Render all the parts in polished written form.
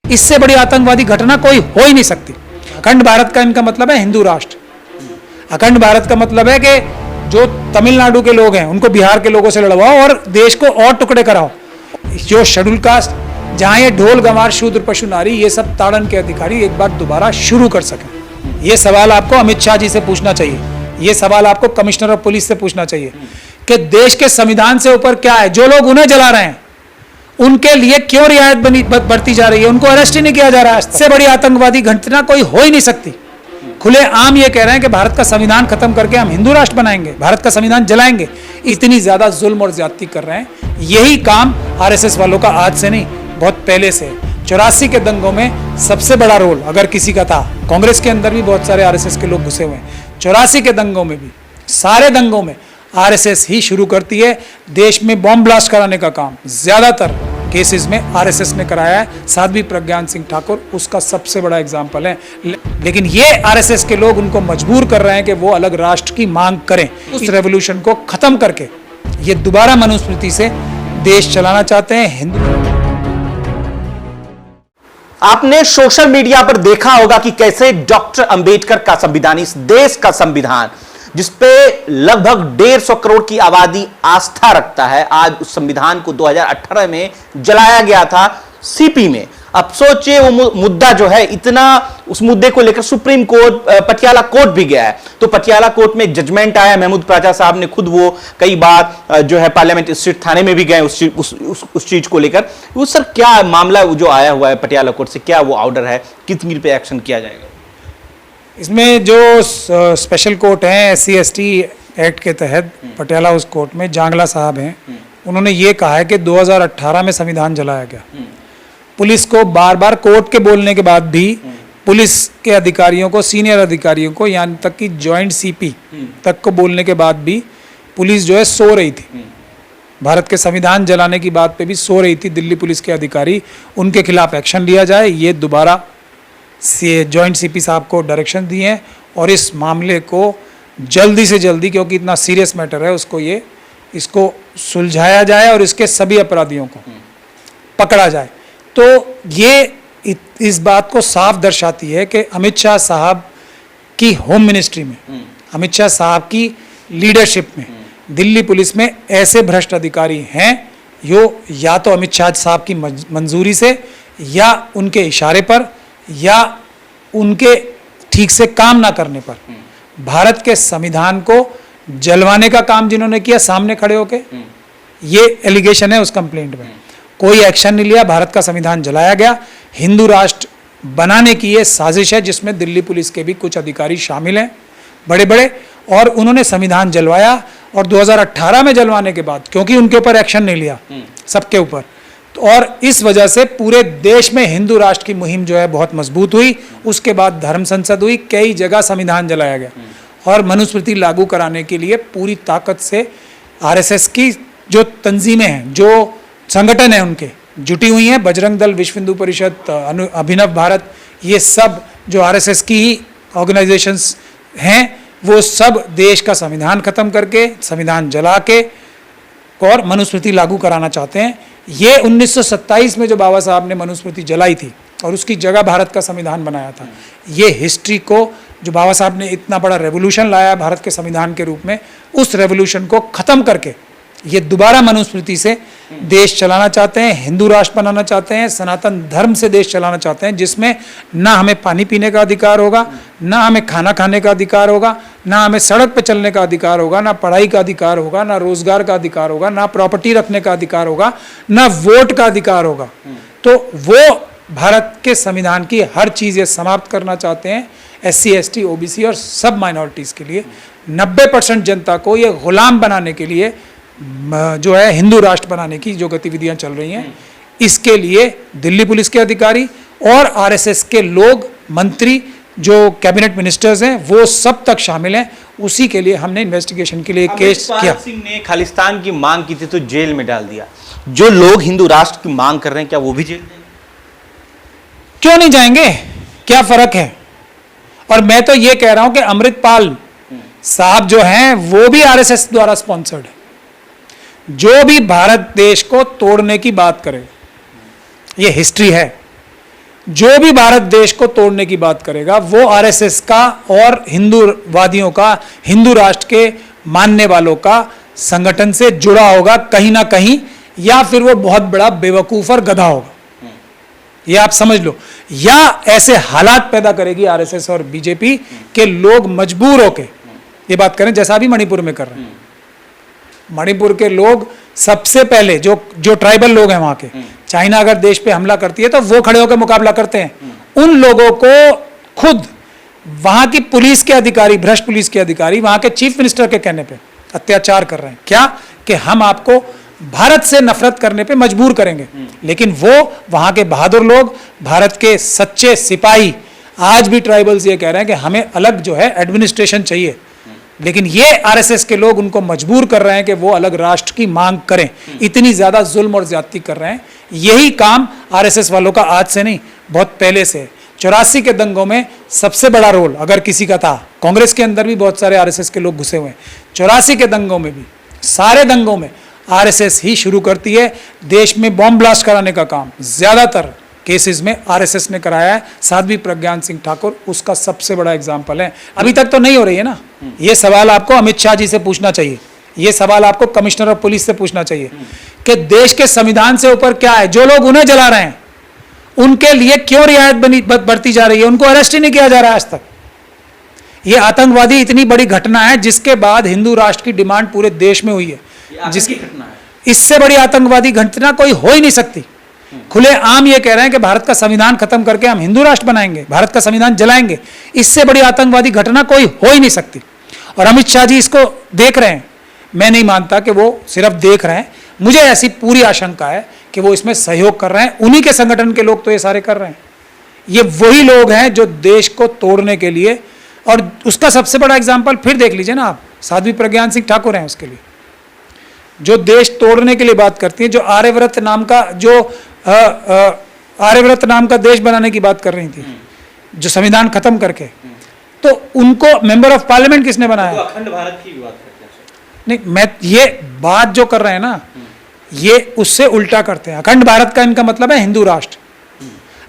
इससे बड़ी आतंकवादी घटना कोई हो ही नहीं सकती। अखंड भारत का इनका मतलब है हिंदू राष्ट्र। अखंड भारत का मतलब है कि जो तमिलनाडु के लोग हैं उनको बिहार के लोगों से लड़वाओ और देश को और टुकड़े कराओ। जो शेड्यूल कास्ट, जहां ये ढोल गंवार शूद्र पशु नारी ये सब ताड़न के अधिकारी एक बार दोबारा शुरू कर सकें। ये सवाल आपको अमित शाह जी से पूछना चाहिए, ये सवाल आपको कमिश्नर ऑफ पुलिस से पूछना चाहिए कि देश के संविधान से ऊपर क्या है। जो लोग उन्हें जला रहे हैं उनके लिए क्यों रियायत बढ़ती जा रही है, उनको अरेस्ट ही नहीं किया जा रहा है। इससे बड़ी आतंकवादी घटना कोई हो ही नहीं सकती। खुले आम ये कह रहे हैं कि भारत का संविधान खत्म करके हम हिंदू राष्ट्र बनाएंगे, भारत का संविधान जलाएंगे। इतनी ज्यादा जुल्म और ज्यादती कर रहे हैं। यही काम आरएसएस वालों का आज से नहीं, बहुत पहले से। 84 के दंगों में सबसे बड़ा रोल अगर किसी का था, कांग्रेस के अंदर भी बहुत सारे आरएसएस के लोग घुसे हुए हैं। 84 के दंगों में भी, सारे दंगों में आरएसएस ही शुरू करती है। देश में बॉम्ब ब्लास्ट कराने का काम ज्यादातर केसेस में आरएसएस ने कराया है। साध्वी प्रज्ञान सिंह ठाकुर उसका सबसे बड़ा एग्जाम्पल है। लेकिन ये आरएसएस के लोग उनको मजबूर कर रहे हैं कि वो अलग राष्ट्र की मांग करें। उस रेवोल्यूशन को खत्म करके ये दोबारा मनुस्मृति से देश चलाना चाहते हैं। हिंदू आपने सोशल मीडिया पर देखा होगा कि कैसे डॉक्टर अंबेडकर का संविधान, इस देश का संविधान जिसपे लगभग 150 करोड़ की आबादी आस्था रखता है, आज उस संविधान को 2018 में जलाया गया था सीपी में। अब सोचिए वो मुद्दा जो है इतना, उस मुद्दे को लेकर सुप्रीम कोर्ट, पटियाला कोर्ट भी गया है। तो पटियाला कोर्ट में एक जजमेंट आया। महमूद प्राचा साहब ने खुद वो कई बार जो है पार्लियामेंट स्ट्रीट थाने में भी गए उस चीज को लेकर। वो सर क्या मामला जो आया हुआ है पटियाला कोर्ट से, क्या वो ऑर्डर है, कितनी पे एक्शन किया जाएगा? इसमें जो स्पेशल कोर्ट है SC/ST एक्ट के तहत पटियाला उस कोर्ट में जांगला साहब हैं, उन्होंने ये कहा है कि 2018 में संविधान जलाया गया। पुलिस को बार बार कोर्ट के बोलने के बाद भी पुलिस के अधिकारियों को, सीनियर अधिकारियों को, यहाँ तक कि जॉइंट CP तक को बोलने के बाद भी पुलिस जो है सो रही थी। भारत के संविधान जलाने की बात पे भी सो रही थी दिल्ली पुलिस के अधिकारी। उनके खिलाफ एक्शन लिया जाए, ये दोबारा जॉइंट CP साहब को डायरेक्शन दिए हैं और इस मामले को जल्दी से जल्दी, क्योंकि इतना सीरियस मैटर है, इसको सुलझाया जाए और इसके सभी अपराधियों को पकड़ा जाए। तो ये इस बात को साफ दर्शाती है कि अमित शाह साहब की होम मिनिस्ट्री में, अमित शाह साहब की लीडरशिप में दिल्ली पुलिस में ऐसे भ्रष्ट अधिकारी हैं जो या तो अमित शाह साहब की मंजूरी से या उनके इशारे पर या उनके ठीक से काम ना करने पर भारत के संविधान को जलवाने का काम जिन्होंने किया, सामने खड़े होके, ये एलिगेशन है उस कंप्लेंट में। कोई एक्शन नहीं लिया, भारत का संविधान जलाया गया। हिंदू राष्ट्र बनाने की ये साजिश है जिसमें दिल्ली पुलिस के भी कुछ अधिकारी शामिल हैं, बड़े बड़े, और उन्होंने संविधान जलवाया। और 2018 में जलवाने के बाद, क्योंकि उनके ऊपर एक्शन नहीं लिया, सबके ऊपर, और इस वजह से पूरे देश में हिंदू राष्ट्र की मुहिम जो है बहुत मजबूत हुई। उसके बाद धर्म संसद हुई, कई जगह संविधान जलाया गया और मनुस्मृति लागू कराने के लिए पूरी ताकत से आरएसएस की जो तंजीमें हैं, जो संगठन है, उनके जुटी हुई हैं। बजरंग दल, विश्व हिंदू परिषद, अभिनव भारत, ये सब जो आरएसएस की ही ऑर्गेनाइजेशंस हैं, वो सब देश का संविधान खत्म करके, संविधान जला के और मनुस्मृति लागू कराना चाहते हैं। ये 1927 में जो बाबा साहब ने मनुस्मृति जलाई थी और उसकी जगह भारत का संविधान बनाया था, ये हिस्ट्री को, जो बाबा साहब ने इतना बड़ा रेवोल्यूशन लाया भारत के संविधान के रूप में, उस रेवोल्यूशन को खत्म करके ये दोबारा मनुस्मृति से देश चलाना चाहते हैं, हिंदू राष्ट्र बनाना चाहते हैं, सनातन धर्म से देश चलाना चाहते हैं, जिसमें ना हमें पानी पीने का अधिकार होगा, ना हमें खाना खाने का अधिकार होगा, ना हमें सड़क पर चलने का अधिकार होगा, ना पढ़ाई का अधिकार होगा, ना रोजगार का अधिकार होगा, ना प्रॉपर्टी रखने का अधिकार होगा, ना वोट का अधिकार होगा। तो वो भारत के संविधान की हर चीज़ ये समाप्त करना चाहते हैं SC/ST, OBC और सब माइनॉरिटीज़ के लिए। 90% जनता को ये गुलाम बनाने के लिए जो है हिंदू राष्ट्र बनाने की जो गतिविधियां चल रही हैं, इसके लिए दिल्ली पुलिस के अधिकारी और आरएसएस के लोग, मंत्री, जो कैबिनेट मिनिस्टर्स हैं, वो सब तक शामिल हैं। उसी के लिए हमने इन्वेस्टिगेशन के लिए केस किया। सिंह ने खालिस्तान की मांग की थी तो जेल में डाल दिया। जो लोग हिंदू राष्ट्र की मांग कर रहे हैं, क्या वो भी जेल जाएंगे? क्यों नहीं जाएंगे, क्या फर्क है? और मैं तो ये कह रहा हूं कि अमृतपाल साहब जो हैं वो भी आरएसएस द्वारा स्पॉन्सर्ड है। जो भी भारत देश को तोड़ने की बात करे, ये हिस्ट्री है, जो भी भारत देश को तोड़ने की बात करेगा वो आरएसएस का और हिंदूवादियों का, हिंदू राष्ट्र के मानने वालों का संगठन से जुड़ा होगा कहीं ना कहीं, या फिर वो बहुत बड़ा बेवकूफ और गधा होगा, ये आप समझ लो। या ऐसे हालात पैदा करेगी आरएसएस और बीजेपी के लोग मजबूर होके ये बात करें, जैसा अभी मणिपुर में कर रहे हैं। मणिपुर के लोग सबसे पहले जो ट्राइबल लोग हैं वहां के, चाइना अगर देश पे हमला करती है तो वो खड़े होकर मुकाबला करते हैं। उन लोगों को खुद वहां की पुलिस के अधिकारी, भ्रष्ट पुलिस के अधिकारी वहां के चीफ मिनिस्टर के कहने पे अत्याचार कर रहे हैं। क्या कि हम आपको भारत से नफरत करने पे मजबूर करेंगे। लेकिन वो वहां के बहादुर लोग, भारत के सच्चे सिपाही आज भी ट्राइबल्स ये कह रहे हैं कि हमें अलग जो है एडमिनिस्ट्रेशन चाहिए। लेकिन ये आरएसएस के लोग उनको मजबूर कर रहे हैं कि वो अलग राष्ट्र की मांग करें। इतनी ज्यादा जुल्म और ज्यादती कर रहे हैं। यही काम आरएसएस वालों का आज से नहीं, बहुत पहले से है। 84 के दंगों में सबसे बड़ा रोल अगर किसी का था, कांग्रेस के अंदर भी बहुत सारे आरएसएस के लोग घुसे हुए हैं। 84 के दंगों में भी, सारे दंगों में आरएसएस ही शुरू करती है। देश में बॉम्ब ब्लास्ट कराने का काम ज्यादातर केसेस में आरएसएस ने कराया है। साध्वी प्रज्ञान सिंह ठाकुर उसका सबसे बड़ा एग्जाम्पल है। अभी तक तो नहीं हो रही है ना। ये सवाल आपको अमित शाह जी से पूछना चाहिए, ये सवाल आपको कमिश्नर ऑफ पुलिस से पूछना चाहिए कि देश के संविधान से ऊपर क्या है। जो लोग उन्हें जला रहे हैं उनके लिए क्यों रियायत बढ़ती जा रही है, उनको अरेस्ट ही नहीं किया जा रहा है आज तक। ये आतंकवादी इतनी बड़ी घटना है जिसके बाद हिंदू राष्ट्र की डिमांड पूरे देश में हुई है, जिसकी घटना है। इससे बड़ी आतंकवादी घटना कोई हो ही नहीं सकती। खुले आम ये कह रहे हैं कि भारत का संविधान खत्म करके हम हिंदू राष्ट्र बनाएंगे, भारत का संविधान जलाएंगे। इससे बड़ी आतंकवादी घटना कोई हो ही नहीं सकती। और अमित शाह जी इसको देख रहे हैं। मैं नहीं मानता कि वो सिर्फ देख रहे हैं, मुझे ऐसी पूरी आशंका है कि वो इसमें सहयोग कर रहे हैं। उन्हीं के संगठन के लोग तो ये सारे कर रहे हैं। ये वही लोग हैं जो देश को तोड़ने के लिए, और उसका सबसे बड़ा एग्जाम्पल फिर देख लीजिए ना आप, साध्वी प्रज्ञान सिंह ठाकुर हैं उसके लिए, जो देश तोड़ने के लिए बात करती है, जो आर्यव्रत नाम का आर्यव्रत नाम का देश बनाने की बात कर रही थी, जो संविधान खत्म करके, तो उनको मेंबर ऑफ पार्लियामेंट किसने बनाया? तो अखंड भारत की बात करते हैं। नहीं, मैं ये बात जो कर रहे हैं ना, ये उससे उल्टा करते हैं। अखंड भारत का इनका मतलब है हिंदू राष्ट्र।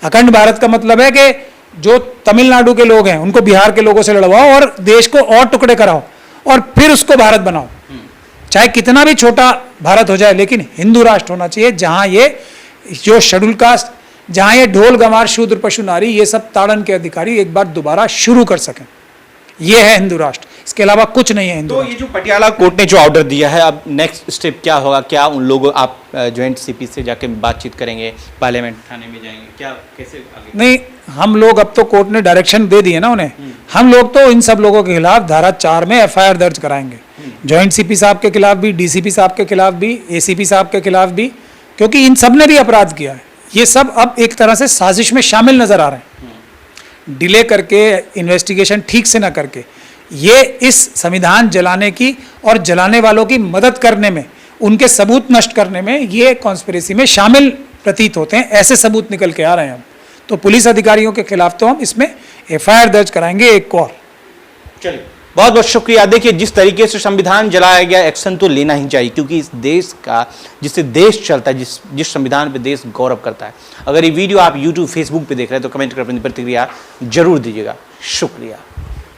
अखंड भारत का मतलब है कि जो तमिलनाडु के लोग हैं उनको बिहार के लोगों से लड़वाओ और देश को और टुकड़े कराओ और फिर उसको भारत बनाओ। चाहे कितना भी छोटा भारत हो जाए, लेकिन हिंदू राष्ट्र होना चाहिए जहां ये जो शेड्यूल कास्ट, जहां ये ढोल गंवार शूद्र पशु नारी, ये सब ताड़न के अधिकारी एक बार दोबारा शुरू कर सकें। ये है हिंदू राष्ट्र, इसके अलावा कुछ नहीं है हिंदू तो ये जो पटियाला कोर्ट ने जो ऑर्डर दिया है, अब नेक्स्ट स्टेप क्या होगा? क्या उन लोगों, आप ज्वाइंट सीपी से जाके बातचीत करेंगे, पार्लियामेंट थाने में जाएंगे, क्या कैसे आगे? नहीं, हम लोग अब तो कोर्ट ने डायरेक्शन दे दिए ना उन्हें, हम लोग तो इन सब लोगों के खिलाफ धारा 4 में एफआईआर दर्ज कराएंगे। ज्वाइंट सीपी साहब के खिलाफ भी, डीसीपी साहब के खिलाफ भी, एसीपी साहब के खिलाफ भी, क्योंकि इन सब ने भी अपराध किया है। ये सब अब एक तरह से साजिश में शामिल नजर आ रहे हैं। डिले करके, इन्वेस्टिगेशन ठीक से ना करके, ये इस संविधान जलाने की और जलाने वालों की मदद करने में, उनके सबूत नष्ट करने में, ये कॉन्स्पिरेसी में शामिल प्रतीत होते हैं। ऐसे सबूत निकल के आ रहे हैं अब। तो पुलिस अधिकारियों के खिलाफ तो हम इसमें एफआईआर दर्ज कराएंगे एक और। चलिए, बहुत बहुत शुक्रिया। देखिए, जिस तरीके से संविधान जलाया गया, एक्शन तो लेना ही चाहिए, क्योंकि इस देश का, जिससे देश चलता है, जिस संविधान पे देश गौरव करता है। अगर ये वीडियो आप यूट्यूब, फेसबुक पे देख रहे हैं तो कमेंट कर अपनी प्रतिक्रिया जरूर दीजिएगा। शुक्रिया।